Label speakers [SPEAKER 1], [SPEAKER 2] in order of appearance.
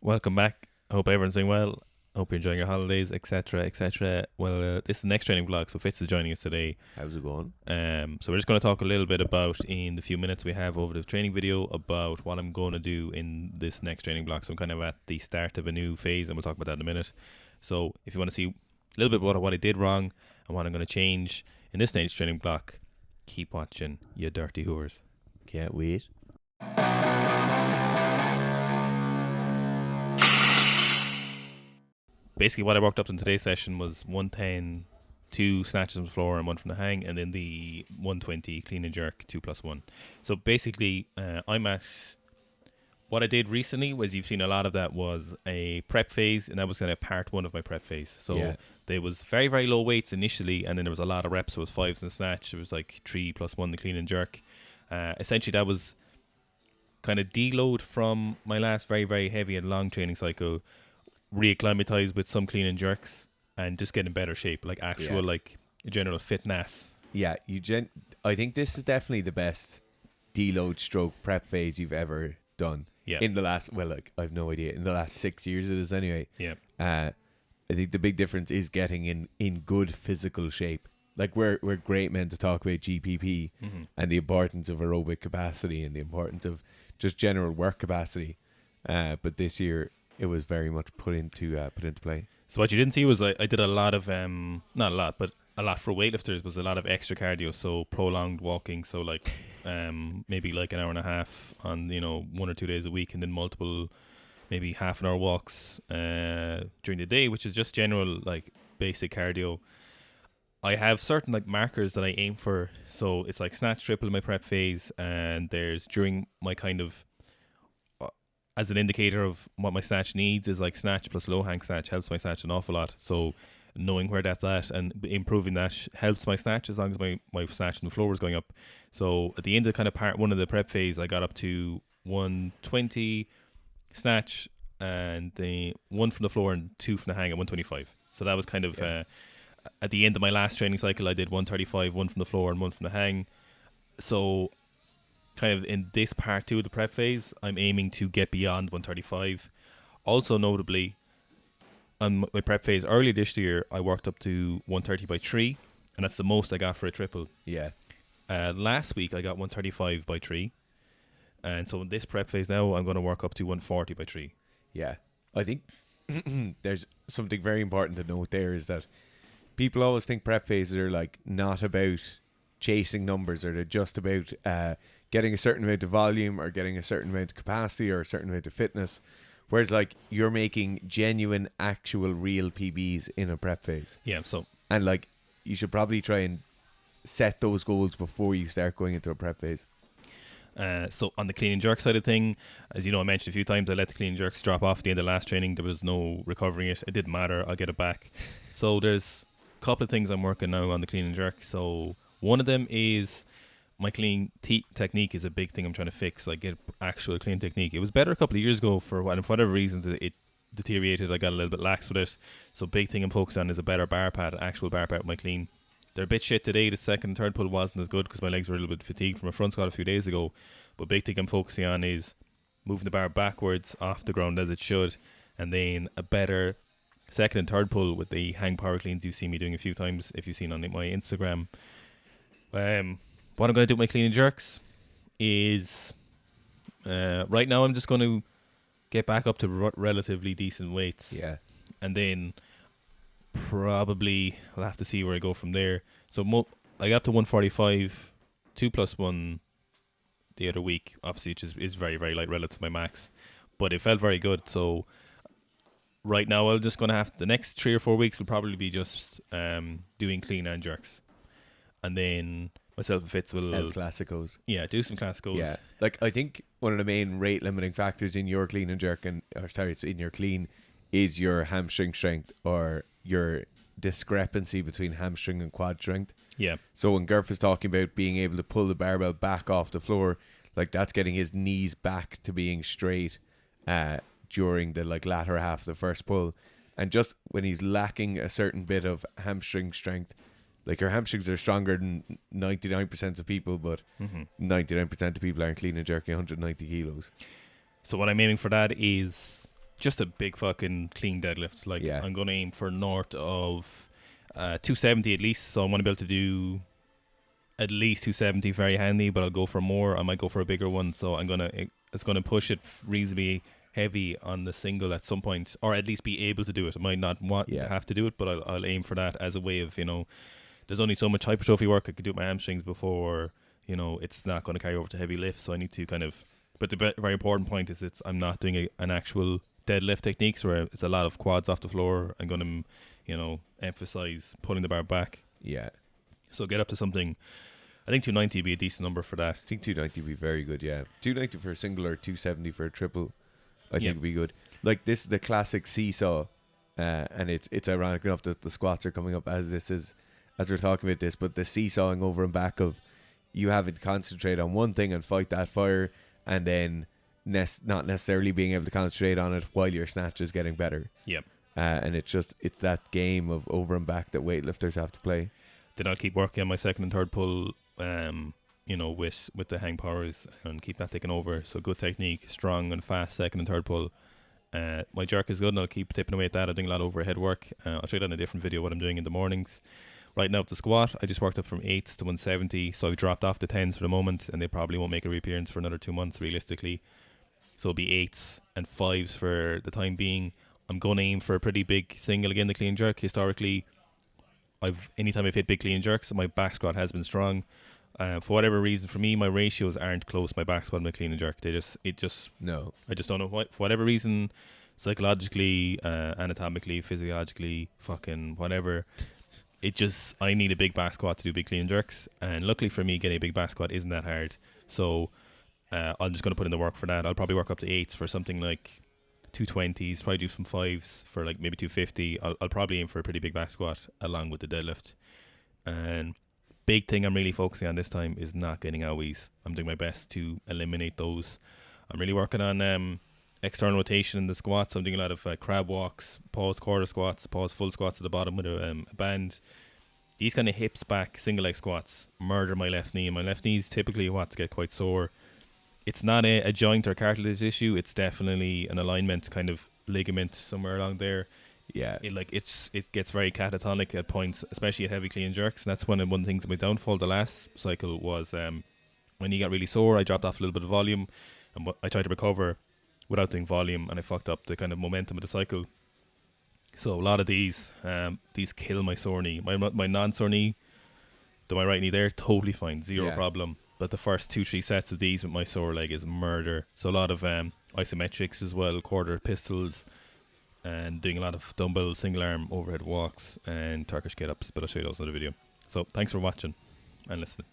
[SPEAKER 1] Welcome back. I hope everyone's doing well. Hope you're enjoying your holidays, etc., etc. Well, this is the next training vlog, so Fitz is joining us today.
[SPEAKER 2] How's it going?
[SPEAKER 1] So we're just going to talk a little bit about, in the few minutes we have over the training video, about what I'm going to do in this next training block. So I'm kind of at the start of a new phase, and we'll talk about that in a minute. So if you want to see a little bit about what I did wrong and what I'm going to change in this next training block, keep watching, you dirty whores.
[SPEAKER 2] Can't wait.
[SPEAKER 1] Basically, what I worked up in today's session was 110, 2 snatches on the floor and 1 from the hang, and then the 120 clean and jerk 2+1. So basically, I'm at, what I did recently was, you've seen a lot of that, was a prep phase, and that was kind of part one of my prep phase. So there was very, very low weights initially, and then there was a lot of reps. So it was 5s in the snatch. It was like 3+1 the clean and jerk. Essentially, that was kind of deload from my last very, very heavy and long training cycle, reacclimatize with some clean and jerks, and just get in better shape, like actual like general fitness.
[SPEAKER 2] Yeah, I think this is definitely the best deload stroke prep phase you've ever done.
[SPEAKER 1] Yeah.
[SPEAKER 2] In the last, well, like, I've no idea. In the last 6 years it is anyway.
[SPEAKER 1] Yeah.
[SPEAKER 2] I think the big difference is getting in good physical shape. Like, we're great men to talk about GPP and the importance of aerobic capacity and the importance of just general work capacity. But this year it was very much put into play.
[SPEAKER 1] So what you didn't see was I did a lot of not a lot, but a lot for weightlifters was a lot of extra cardio, so prolonged walking, so like maybe like an hour and a half on 1 or 2 days a week, and then multiple maybe half an hour walks during the day, which is just general like basic cardio. I have certain like markers that I aim for, so it's like Snatch Triple in my prep phase, and there's during my kind of as an indicator of what my snatch needs is like snatch plus low hang snatch helps my snatch an awful lot. So knowing where that's at and improving that helps my snatch, as long as my snatch on the floor is going up. So at the end of kind of part one of the prep phase, I got up to 120 snatch and the 1 from the floor and 2 from the hang at 125. So that was kind of at the end of my last training cycle, I did 135, 1 from the floor and 1 from the hang. So kind of in this part 2 of the prep phase, I'm aiming to get beyond 135. Also notably, on my prep phase earlier this year, I worked up to 130 by 3, and that's the most I got for a triple.
[SPEAKER 2] Yeah.
[SPEAKER 1] Last week I got 135 by 3, and so in this prep phase now I'm going to work up to 140 by 3.
[SPEAKER 2] Yeah. I think there's something very important to note there, is that people always think prep phases are like not about chasing numbers, or they're just about getting a certain amount of volume or getting a certain amount of capacity or a certain amount of fitness, whereas like you're making genuine actual real PBs in a prep phase. And like you should probably try and set those goals before you start going into a prep phase.
[SPEAKER 1] So on the clean and jerk side of thing, as you know, I mentioned a few times, I let the clean and jerks drop off at the end of last training. There was no recovering it. It didn't matter. I'll get it back. So there's a couple of things I'm working now on the clean and jerk. So one of them is my clean technique is a big thing I'm trying to fix. Like, get actual clean technique. It was better a couple of years ago for whatever reasons it deteriorated. I got a little bit lax with it. So big thing I'm focused on is a better bar pad, actual bar pad with my clean. They're a bit shit today. The second and third pull wasn't as good because my legs were a little bit fatigued from a front squat a few days ago. But big thing I'm focusing on is moving the bar backwards off the ground as it should, and then a better second and third pull with the hang power cleans you've seen me doing a few times if you've seen on my Instagram. What I'm going to do with my clean and jerks is right now I'm just going to get back up to relatively decent weights.
[SPEAKER 2] Yeah.
[SPEAKER 1] And then probably I'll have to see where I go from there. So I got up to 145, 2+1 the other week, obviously, which is very, very light relative to my max. But it felt very good. So right now I'm just going to have, the next 3 or 4 weeks will probably be just doing clean and jerks. And then myself and Fitz will
[SPEAKER 2] El Clasicos.
[SPEAKER 1] Yeah, do some classicals.
[SPEAKER 2] Yeah. Like, I think one of the main rate limiting factors in your clean and jerk in your clean is your hamstring strength, or your discrepancy between hamstring and quad strength.
[SPEAKER 1] Yeah.
[SPEAKER 2] So when Gerf is talking about being able to pull the barbell back off the floor, like, that's getting his knees back to being straight during the like latter half of the first pull. And just when he's lacking a certain bit of hamstring strength, like, your hamstrings are stronger than 99% of people, but 99% of people aren't clean and jerking 190 kilos.
[SPEAKER 1] So what I'm aiming for that is just a big fucking clean deadlift. Like
[SPEAKER 2] Yeah.
[SPEAKER 1] I'm gonna aim for north of 270 at least. So I'm gonna be able to do at least 270 very handy, but I'll go for more. I might go for a bigger one. So it's gonna push it reasonably heavy on the single at some point, or at least be able to do it. I might not want to have to do it, but I'll aim for that as a way of, there's only so much hypertrophy work I could do with my hamstrings before, it's not going to carry over to heavy lifts. So I need to kind of, but the very important point is I'm not doing an actual deadlift techniques where it's a lot of quads off the floor. I'm going to, emphasize pulling the bar back.
[SPEAKER 2] Yeah.
[SPEAKER 1] So get up to something. I think 290 would be a decent number for that.
[SPEAKER 2] I think 290 would be very good, yeah. 290 for a single or 270 for a triple, I think would be good. Like, this is the classic seesaw, and it's ironic enough that the squats are coming up as we're talking about this, but the seesawing over and back of you having to concentrate on one thing and fight that fire, and then not necessarily being able to concentrate on it while your snatch is getting better.
[SPEAKER 1] Yep.
[SPEAKER 2] And it's that game of over and back that weightlifters have to play.
[SPEAKER 1] Then I'll keep working on my second and third pull, with the hang powers, and keep that taking over. So good technique, strong and fast second and third pull. My jerk is good, and I'll keep tipping away at that. I'm doing a lot of overhead work. I'll show you that in a different video what I'm doing in the mornings. Right now with the squat, I just worked up from 8s to 170, so I've dropped off the 10s for the moment, and they probably won't make a reappearance for another 2 months realistically. So it'll be 8s and 5s for the time being. I'm going to aim for a pretty big single again, the clean jerk. Historically, anytime I've hit big clean jerks, my back squat has been strong. For whatever reason, for me, my ratios aren't close. My back squat and my clean and jerk,
[SPEAKER 2] No.
[SPEAKER 1] I just don't know why. For whatever reason, psychologically, anatomically, physiologically, fucking whatever, I need a big back squat to do big clean jerks. And luckily for me, getting a big back squat isn't that hard. So I'm just going to put in the work for that. I'll probably work up to 8s for something like 220s, probably do some 5s for like maybe 250. I'll probably aim for a pretty big back squat along with the deadlift. And big thing I'm really focusing on this time is not getting owies. I'm doing my best to eliminate those. I'm really working on external rotation in the squats. I'm doing a lot of crab walks, pause quarter squats, pause full squats at the bottom with a band. These kind of hips back single leg squats murder my left knee, and my left knees typically get quite sore. It's not a joint or cartilage issue. It's definitely an alignment kind of ligament somewhere along there.
[SPEAKER 2] Yeah.
[SPEAKER 1] It gets very catatonic at points, especially at heavy clean jerks. And that's one of the things of my downfall the last cycle was my knee got really sore. I dropped off a little bit of volume, and I tried to recover without doing volume, and I fucked up the kind of momentum of the cycle. So a lot of these kill my sore knee. My non-sore knee, my right knee there, totally fine, zero problem. But the first 2-3 sets of these with my sore leg is murder. So a lot of isometrics as well, quarter pistols, and doing a lot of dumbbell single arm overhead walks and Turkish get ups. But I'll show you those in the video. So thanks for watching and listening.